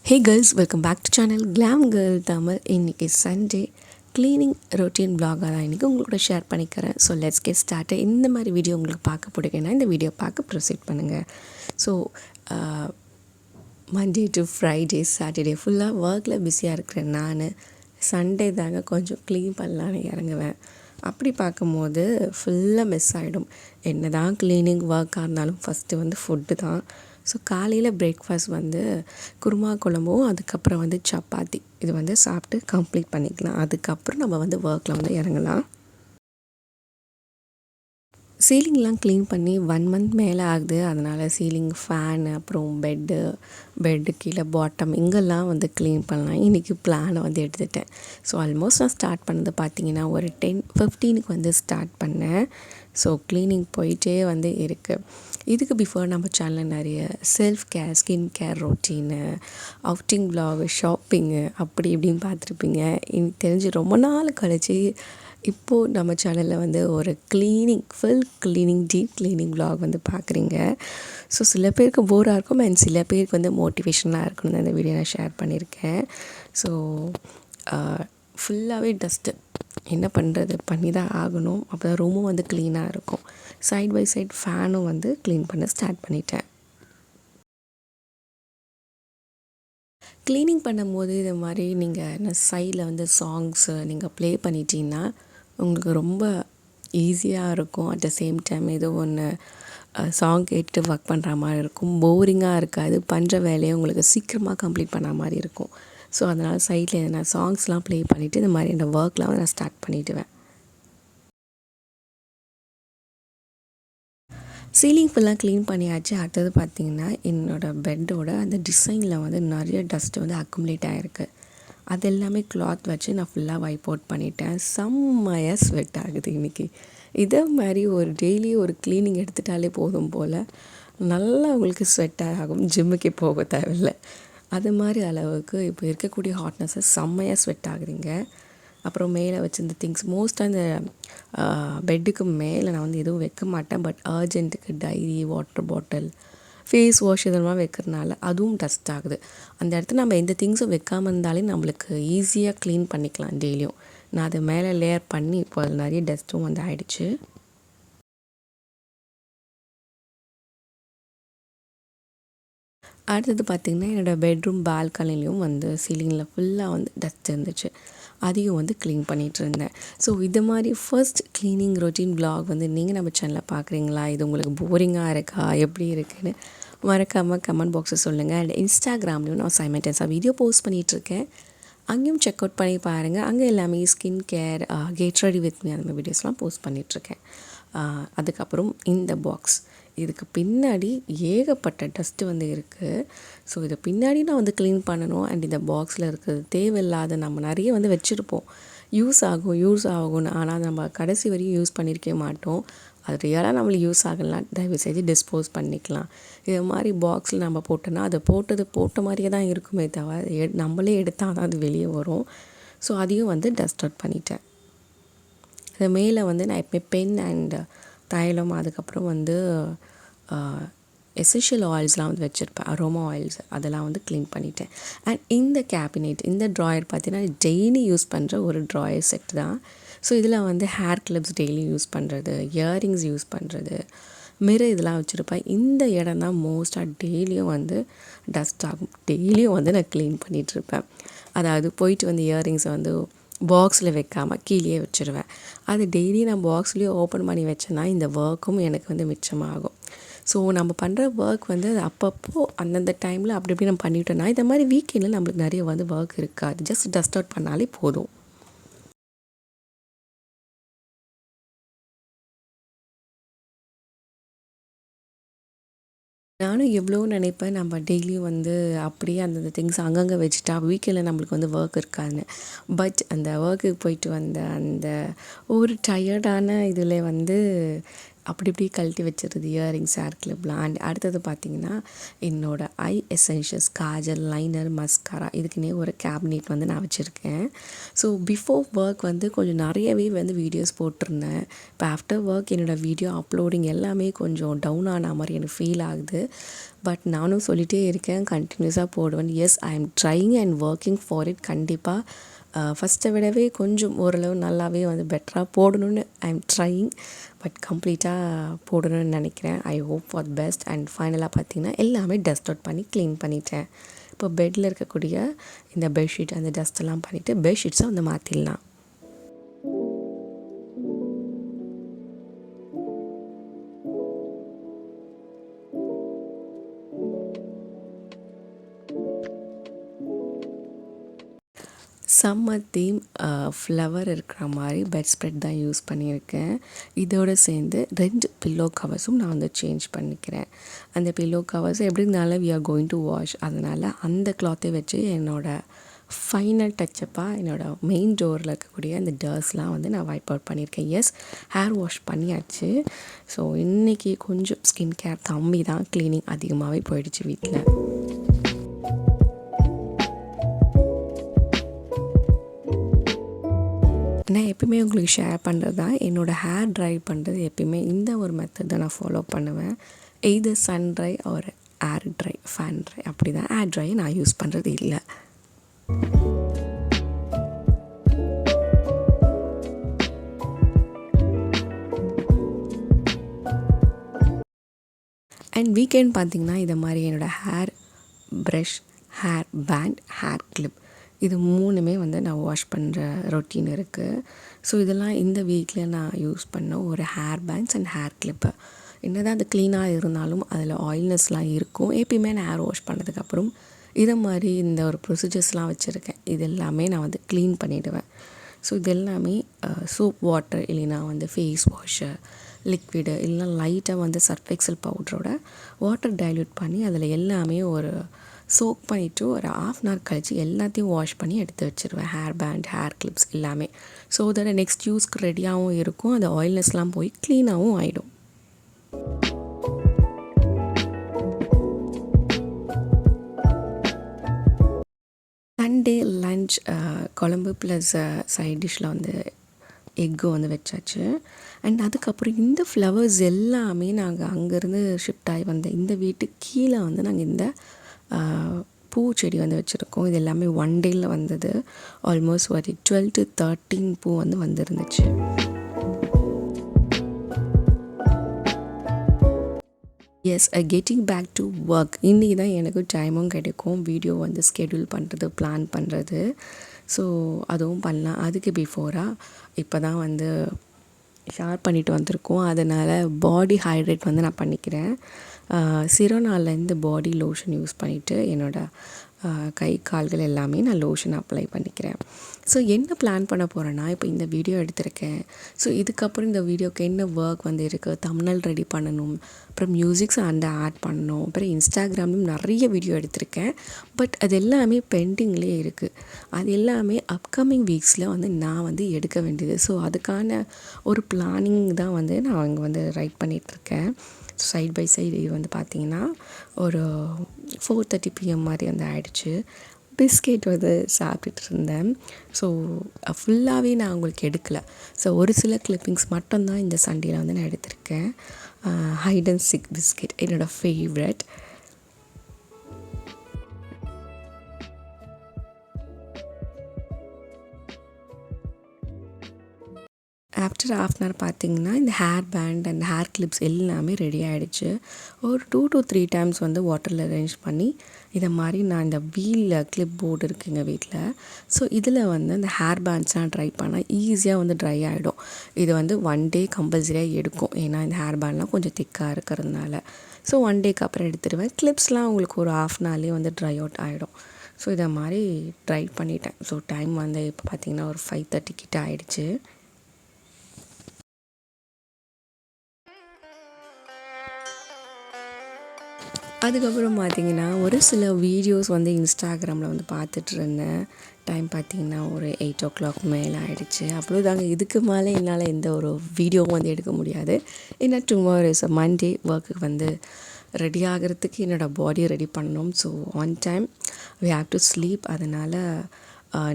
Hey girls, welcome back to channel GlamGirlTamil. இன்னைக்கு Sunday cleaning routine vlog-ஆ தான் இன்றைக்கி உங்களோட ஷேர் பண்ணிக்கிறேன். So let's get start. இந்த மாதிரி வீடியோ உங்களுக்கு பார்க்க பிடிக்குன்னா இந்த வீடியோ பார்க்க ப்ரொசீட் பண்ணுங்கள். So Monday to Friday Saturday ஃபுல்லாக ஒர்க்கில் பிஸியாக இருக்கிறேன். நான் சண்டே தாங்க கொஞ்சம் க்ளீன் பண்ணலான்னு இறங்குவேன். அப்படி பார்க்கும்போது ஃபுல்லாக மிஸ் ஆகிடும். என்ன தான் க்ளீனிங் ஒர்க்காக இருந்தாலும் ஃபஸ்ட்டு வந்து ஃபுட்டு தான். ஸோ காலையில் பிரேக்ஃபாஸ்ட் வந்து குருமா குழம்பும் அதுக்கப்புறம் வந்து சப்பாத்தி இது வந்து சாப்பிட்டு கம்ப்ளீட் பண்ணிக்கலாம். அதுக்கப்புறம் நம்ம வந்து ஒர்க்கில் வந்து இறங்கலாம். சீலிங்லாம் க்ளீன் பண்ணி 1 மந்த் மேலே ஆகுது. அதனால் சீலிங் ஃபேனு அப்புறம் பெட்டு கீழே பாட்டம் இங்கெல்லாம் வந்து க்ளீன் பண்ணலாம். இன்றைக்கி பிளானை வந்து எடுத்துட்டேன். ஸோ ஆல்மோஸ்ட் நான் ஸ்டார்ட் பண்ணது பார்த்திங்கன்னா ஒரு 10-15க்கு வந்து ஸ்டார்ட் பண்ணேன். ஸோ க்ளீனிங் போயிட்டே வந்து இருக்குது. இதுக்கு பிஃபோர் நம்ம சேனலில் நிறைய self care, skin care routine, outing vlog, shopping அப்படி இப்படின்னு பார்த்துருப்பீங்க. எனக்கு தெரிஞ்சு ரொம்ப நாள் கழிச்சு இப்போது நம்ம சேனலில் வந்து ஒரு full cleaning, deep cleaning vlog வந்து பார்க்குறீங்க. ஸோ சில பேருக்கு போராக இருக்கும் அண்ட் சில பேருக்கு வந்து மோட்டிவேஷனாக இருக்கணும்னு அந்த வீடியோ நான் ஷேர் பண்ணியிருக்கேன். ஸோ ஃபுல்லாகவே டஸ்ட்டு என்ன பண்ணுறது, பண்ணி தான் ஆகணும். அப்போ தான் ரூமும் வந்து க்ளீனாக இருக்கும். சைட் பை சைட் ஃபேனும் வந்து க்ளீன் பண்ண ஸ்டார்ட் பண்ணிட்டேன். க்ளீனிங் பண்ணும்போது இது மாதிரி நீங்கள் சைடில் வந்து சாங்ஸு நீங்கள் ப்ளே பண்ணிட்டீங்கன்னா உங்களுக்கு ரொம்ப ஈஸியாக இருக்கும். அட் த சேம் டைம் ஏதோ ஒன்று சாங் கேட்டு ஒர்க் பண்ணுற மாதிரி இருக்கும். போரிங்காக இருக்காது. பண்ணுற வேலையை உங்களுக்கு சீக்கிரமாக கம்ப்ளீட் பண்ண மாதிரி இருக்கும். ஸோ அதனால் சைடில் எதனா சாங்ஸ்லாம் ப்ளே பண்ணிவிட்டு இந்த மாதிரி என்னோடய ஒர்க்லாம் வந்து நான் ஸ்டார்ட் பண்ணிவிடுவேன். சீலிங் ஃபுல்லாக க்ளீன் பண்ணியாச்சு. அடுத்தது பார்த்திங்கன்னா என்னோடய பெட்டோட அந்த டிசைனில் வந்து நிறைய டஸ்ட்டு வந்து அக்குமுலேட் ஆகிருக்கு. அது எல்லாமே கிளாத் வச்சு நான் ஃபுல்லாக வைப் அவுட் பண்ணிட்டேன். செம்மையாக ஸ்வெட் ஆகுது இன்றைக்கி. இதே மாதிரி ஒரு டெய்லி ஒரு க்ளீனிங் எடுத்துட்டாலே போதும் போல் நல்லா உங்களுக்கு ஸ்வெட் ஆகும். ஜிம்முக்கே போக தேவையில்லை. அது மாதிரி அளவுக்கு இப்போ இருக்கக்கூடிய ஹாட்னஸை செம்மையாக ஸ்வெட் ஆகுதுங்க. அப்புறம் மேலே வச்சுருந்த திங்ஸ் மோஸ்ட்டாக இந்த பெட்டுக்கு மேலே நான் வந்து எதுவும் வைக்க மாட்டேன். பட் அர்ஜென்ட்டுக்கு diary, water bottle, face wash இதெல்லாம் வைக்கிறதுனால அதுவும் டஸ்ட் ஆகுது. அந்த இடத்துல நம்ம எந்த திங்ஸும் வைக்காமல் இருந்தாலே நம்மளுக்கு ஈஸியாக க்ளீன் பண்ணிக்கலாம் டெய்லியும். நான் அதை மேலே லேயர் பண்ணி இப்போ அதில் நிறைய டஸ்ட்டும் வந்து ஆகிடுச்சு. அடுத்தது பார்த்திங்கன்னா என்னோடய பெட்ரூம் பால்கனிலையும் வந்து சீலிங்கில் ஃபுல்லாக வந்து டஸ்ட் இருந்துச்சு. அதையும் வந்து க்ளீன் பண்ணிகிட்டு இருந்தேன். ஸோ இது மாதிரி ஃபர்ஸ்ட் க்ளீனிங் ரொட்டீன் vlog வந்து நீங்கள் நம்ம சேனலில் பார்க்குறீங்களா? இது உங்களுக்கு போரிங்காக இருக்கா, எப்படி இருக்குதுன்னு மறக்காமல் கமெண்ட் பாக்ஸை சொல்லுங்கள். அண்ட் இன்ஸ்டாகிராம்லேயும் நான் சைமல்டேனியஸாக வீடியோ போஸ்ட் பண்ணிகிட்ருக்கேன். அங்கேயும் செக் அவுட் பண்ணி பாருங்கள். அங்கே எல்லாமே skin care, get ready with me அந்த மாதிரி வீடியோஸ்லாம் போஸ்ட் பண்ணிகிட்ருக்கேன். அதுக்கப்புறம் இந்த பாக்ஸ் இதுக்கு பின்னாடி ஏகப்பட்ட டஸ்ட்டு வந்து இருக்குது. ஸோ இதை பின்னாடி நான் வந்து க்ளீன் பண்ணணும். அண்ட் இந்த பாக்ஸில் இருக்கிறது தேவையில்லாத நம்ம நிறைய வந்து வச்சுருப்போம், யூஸ் ஆகும்னு. ஆனால் நம்ம கடைசி வரையும் யூஸ் பண்ணியிருக்கவே மாட்டோம். அது ரியலாக நம்மளுக்கு யூஸ் ஆகலாம், தயவு செஞ்சு டிஸ்போஸ் பண்ணிக்கலாம். இது மாதிரி பாக்ஸில் நம்ம போட்டோன்னா அது போட்ட மாதிரியே தான் இருக்குமே தவிர நம்மளே எடுத்தால் தான் அது வெளியே வரும். ஸோ அதையும் வந்து டஸ்ட் அவுட் பண்ணிட்டேன். அது மேலே வந்து நான் எப்பவுமே பென் அண்ட் தைலம், அதுக்கப்புறம் வந்து எசென்ஷியல் ஆயில்ஸ்லாம் வந்து வச்சுருப்பேன், அரோமா ஆயில்ஸ் அதெல்லாம் வந்து க்ளீன் பண்ணிட்டேன். அண்ட் இந்த கேபினெட், இந்த ட்ராயர் பார்த்தீங்கன்னா டெய்லி யூஸ் பண்ணுற ஒரு ட்ராயர் செட் தான். ஸோ இதில் வந்து ஹேர் கிளிப்ஸ் டெய்லி யூஸ் பண்ணுறது, இயரிங்ஸ் யூஸ் பண்ணுறது, மிரர் இதெல்லாம் வச்சுருப்பேன். இந்த இடம் தான் மோஸ்ட்டாக டெய்லியும் வந்து டஸ்ட் ஆகும். டெய்லியும் வந்து நான் க்ளீன் பண்ணிகிட்ருப்பேன். அதாவது போயிட்டு வந்து இயரிங்ஸை வந்து பாக்ஸில் வைக்காமல் கீழே வச்சுருவேன். அது டெய்லி நான் பாக்ஸ்லேயே ஓப்பன் பண்ணி வச்சேன்னா இந்த ஒர்க்கும் எனக்கு வந்து மிச்சமாகும். ஸோ நம்ம பண்ணுற ஒர்க் வந்து அப்பப்போ அந்தந்த டைமில் அப்படி இப்படி நம்ம பண்ணிட்டோன்னா இந்த மாதிரி வீக்கெண்டில் நம்மளுக்கு நிறைய வந்து ஒர்க் இருக்காது. ஜஸ்ட் டஸ்ட் அவுட் பண்ணாலே போதும். நானும் எவ்வளோ நினைப்பேன் நம்ம டெய்லியும் வந்து அப்படியே அந்தந்த திங்ஸ் அங்கங்கே வச்சுட்டா வீக்கெண்டில் நம்மளுக்கு வந்து ஒர்க் இருக்காதுன்னு. பட் அந்த ஒர்க்குக்கு போயிட்டு வந்த அந்த ஒரு டயர்டான இதில் வந்து அப்படி இப்படி கழட்டி வச்சுருது இயரிங்ஸ், ஹேர் கிளிப்லாம். அண்ட் அடுத்தது பார்த்திங்கன்னா என்னோடய ஐ எசென்ஷியல்ஸ், காஜல், லைனர், மஸ்காரா இதுக்குன்னே ஒரு கேபினெட் வந்து நான் வச்சுருக்கேன். ஸோ பிஃபோர் ஒர்க் வந்து கொஞ்சம் நிறையவே வந்து வீடியோஸ் போட்டிருந்தேன். இப்போ ஆஃப்டர் ஒர்க் என்னோடய வீடியோ அப்லோடிங் எல்லாமே கொஞ்சம் டவுன் ஆன மாதிரி எனக்கு ஃபீல் ஆகுது. பட் நானும் சொல்லிகிட்டே இருக்கேன், கண்டினியூஸாக போடுவேன். Yes, I am trying and working for it. கண்டிப்பாக ஃபஸ்ட்டை விடவே கொஞ்சம் ஓரளவு நல்லாவே வந்து பெட்டராக போடணும்னு ஐ எம் ட்ரையிங். பட் கம்ப்ளீட்டாக போடணும்னு நினைக்கிறேன். I hope for best. And ஃபைனலாக பார்த்திங்கன்னா எல்லாமே டஸ்ட் அவுட் பண்ணி க்ளீன் பண்ணிட்டேன். இப்போ பெட்டில் இருக்கக்கூடிய இந்த பெட்ஷீட் அந்த டஸ்ட்டெல்லாம் பண்ணிவிட்டு பெட்ஷீட்ஸை வந்து மாற்றிடலாம். சம்மர் தீம் ஃப்ளவர் இருக்கிற மாதிரி பெட் ஸ்ப்ரெட் தான் யூஸ் பண்ணியிருக்கேன். இதோடு சேர்ந்து 2 பில்லோ கவர்ஸும் நான் வந்து சேஞ்ச் பண்ணிக்கிறேன். அந்த பில்லோ கவர்ஸ் எப்படி இருந்தாலும் we are going to wash. அதனால் அந்த கிளாத்தை வச்சு என்னோடய ஃபைனல் டச்சப்பாக என்னோடய மெயின் டோரில் இருக்கக்கூடிய அந்த டர்ஸ்லாம் வந்து நான் வைப் அவுட் பண்ணியிருக்கேன். எஸ், ஹேர் வாஷ் பண்ணியாச்சு. ஸோ இன்றைக்கி கொஞ்சம் ஸ்கின் கேர் கம்மி தான், க்ளீனிங் அதிகமாகவே போயிடுச்சு வீட்டில். நான் எப்பயுமே உங்களுக்கு ஷேர் பண்ணுறது தான், என்னோடய ஹேர் ட்ரை பண்ணுறது எப்பயுமே இந்த ஒரு மெத்தட் தான் நான் ஃபாலோ பண்ணுவேன். Either sun dry or air dry, fan dry, அப்படி தான். ஏர் ட்ரை நான் யூஸ் பண்ணுறது இல்லை. அண்ட் வீக்கெண்ட் பார்த்திங்கன்னா இதை மாதிரி என்னோடய hair brush, hair band, hair clip இது 3மே வந்து நான் வாஷ் பண்ணுற ரொட்டீன் இருக்குது. ஸோ இதெல்லாம் இந்த வீக்கில் நான் யூஸ் பண்ண ஒரு hair pants and hair clip. என்ன தான் அது க்ளீனாக இருந்தாலும் அதில் ஆயில்னஸ்லாம் இருக்கும். எப்பயுமே நான் ஹேர் வாஷ் பண்ணதுக்கப்புறம் இதை மாதிரி இந்த ஒரு ப்ரொசீஜர்ஸ்லாம் வச்சுருக்கேன். இது எல்லாமே நான் வந்து க்ளீன் பண்ணிவிடுவேன். ஸோ இது எல்லாமே சோப் வாட்டர் இல்லைனா வந்து ஃபேஸ் வாஷு, லிக்விடு இல்லைனா லைட்டாக வந்து சர்ஃப் எக்ஸல் பவுடரோட வாட்டர் டைல்யூட் பண்ணி அதில் எல்லாமே ஒரு சோக் பண்ணிவிட்டு ஒரு 1/2 hour கழித்து எல்லாத்தையும் வாஷ் பண்ணி எடுத்து வச்சுருவேன். ஹேர் பேண்ட், ஹேர் கிளிப்ஸ் எல்லாமே. ஸோ அதோட நெக்ஸ்ட் யூஸ்க்கு ரெடியாகவும் இருக்கும், அந்த ஆயில்னஸ்லாம் போய் க்ளீனாகவும் ஆகிடும். சண்டே லன்ச் குழம்பு ப்ளஸ் சைட் டிஷ்ஷில் வந்து எக்கு வந்து வச்சாச்சு. அண்ட் அதுக்கப்புறம் இந்த ஃப்ளவர்ஸ் எல்லாமே நாங்கள் அங்கேருந்து ஷிஃப்ட் ஆகி வந்த இந்த வீட்டுக்கு கீழே வந்து நாங்கள் இந்த பூச்செடி வந்து வச்சுருக்கோம். இது எல்லாமே 1 டேயில் வந்தது. ஆல்மோஸ்ட் ஒரு 12 to 13 பூ வந்து வந்துருந்துச்சு. Yes, getting back to work. இன்றைக்கி தான் எனக்கு டைமும் கிடைக்கும் வீடியோ வந்து ஸ்கெடியூல் பண்ணுறது, பிளான் பண்ணுறது. ஸோ அதுவும் பண்ணலாம். அதுக்கு பிஃபோராக இப்போ தான் வந்து ஷேர் பண்ணிட்டு வந்திருக்கோம். அதனால் பாடி ஹைட்ரேட் வந்து நான் பண்ணிக்கிறேன். சிரோனாலேருந்து பாடி லோஷன் யூஸ் பண்ணிவிட்டு என்னோடய கை கால்கள் எல்லாமே நான் லோஷன் அப்ளை பண்ணிக்கிறேன். ஸோ என்ன பிளான் பண்ண போகிறேன்னா, இப்போ இந்த வீடியோ எடுத்திருக்கேன். ஸோ இதுக்கப்புறம் இந்த வீடியோக்கு என்ன ஒர்க் வந்து இருக்குது, தம்ப்நெயில் ரெடி பண்ணணும், அப்புறம் மியூசிக்ஸ் அண்ட் ஆட் பண்ணணும், அப்புறம் இன்ஸ்டாகிராம்லையும் நிறைய வீடியோ எடுத்திருக்கேன். பட் அது எல்லாமே பெண்டிங்லேயே இருக்குது. அது எல்லாமே அப்கமிங் வீக்ஸில் வந்து நான் வந்து எடுக்க வேண்டியது. ஸோ அதுக்கான ஒரு பிளானிங் தான் வந்து நான் அங்கே வந்து ரைட் பண்ணிகிட்ருக்கேன். சைட் பை சைடு இது வந்து பார்த்திங்கன்னா ஒரு 4:30 PM மாதிரி வந்து ஆயிடுச்சு. பிஸ்கெட் வந்து சாப்பிட்டுட்டு இருந்தேன். ஸோ ஃபுல்லாகவே நான் உங்களுக்கு எடுக்கலை. ஸோ ஒரு சில கிளிப்பிங்ஸ் மட்டும்தான் இந்த சண்டேயில் வந்து நான் எடுத்திருக்கேன். ஹைட் அண்ட் சிக் பிஸ்கெட் என்னோடய ஃபேவரட். ஆஃப்டர் 1/2 hour பார்த்திங்கன்னா இந்த hair band and hair clips எல்லாமே ரெடி ஆகிடுச்சு. ஒரு 2 to 3 times வந்து வாட்டரில் அரேஞ்ச் பண்ணி இதை மாதிரி நான் இந்த வீலில் கிளிப் போர்டு இருக்குது எங்கள் வீட்டில். ஸோ இதில் வந்து இந்த ஹேர் பேண்ட்ஸ்லாம் ட்ரை பண்ணால் ஈஸியாக வந்து ட்ரை ஆகிடும். இது வந்து 1 day கம்பல்சரியாக எடுக்கும். ஏன்னா இந்த ஹேர் பேண்ட்லாம் கொஞ்சம் திக்காக இருக்கிறதுனால. ஸோ 1 dayக்கு அப்புறம் எடுத்துடுவேன். கிளிப்ஸ்லாம் உங்களுக்கு ஒரு 1/2 hourலேயே வந்து ட்ரை அவுட் ஆகிடும். ஸோ இதை மாதிரி ட்ரை பண்ணிட்டேன். ஸோ டைம் வந்து இப்போ பார்த்திங்கன்னா ஒரு 5:30 கிட்ட ஆகிடுச்சு. அதுக்கப்புறம் பார்த்திங்கன்னா ஒரு சில வீடியோஸ் வந்து இன்ஸ்டாகிராமில் வந்து பார்த்துட்ருந்தேன். டைம் பார்த்திங்கன்னா ஒரு 8 o'clock மேலே ஆகிடுச்சு. அவ்வளோதாங்க. இதுக்கு மேலே என்னால் எந்த ஒரு வீடியோவும் வந்து எடுக்க முடியாது. ஏன்னா டுமாரோ இஸ் மண்டே. ஒர்க்குக்கு வந்து ரெடி ஆகிறதுக்கு என்னோடய பாடியை ரெடி பண்ணணும். So on time we have to sleep. அதனால்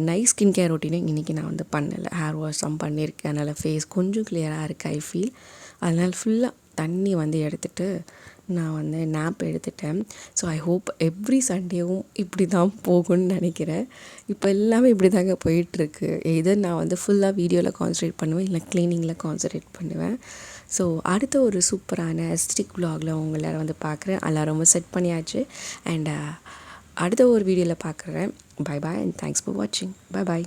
நைட் ஸ்கின் கேர் ரொட்டீனும் இன்றைக்கி நான் வந்து பண்ணலை. ஹேர் வாஷும் பண்ணியிருக்கேன். அதனால் ஃபேஸ் கொஞ்சம் கிளியராக இருக்குது ஐ ஃபீல். அதனால் ஃபுல்லாக தண்ணி வந்து எடுத்துகிட்டு நான் வந்து நேப் எடுத்துட்டேன். ஸோ ஐ ஹோப் எவ்ரி சண்டேவும் இப்படி தான் போகும்னு நினைக்கிறேன். இப்போ எல்லாமே இப்படி தாங்க போயிட்டுருக்கு. எதர் நான் வந்து ஃபுல்லாக வீடியோவில் கான்சன்ட்ரேட் பண்ணுவேன், இல்லை க்ளீனிங்கில் கான்சன்ட்ரேட் பண்ணுவேன். ஸோ அடுத்த ஒரு சூப்பரான ஸ்டிக் விலாகில் உங்கள் எல்லோரும் வந்து பார்க்குறேன். அலாரமும் செட் பண்ணியாச்சு. அண்ட் அடுத்த ஒரு வீடியோவில் பார்க்குறேன். Bye bye and thanks for வாட்சிங். பை பாய்.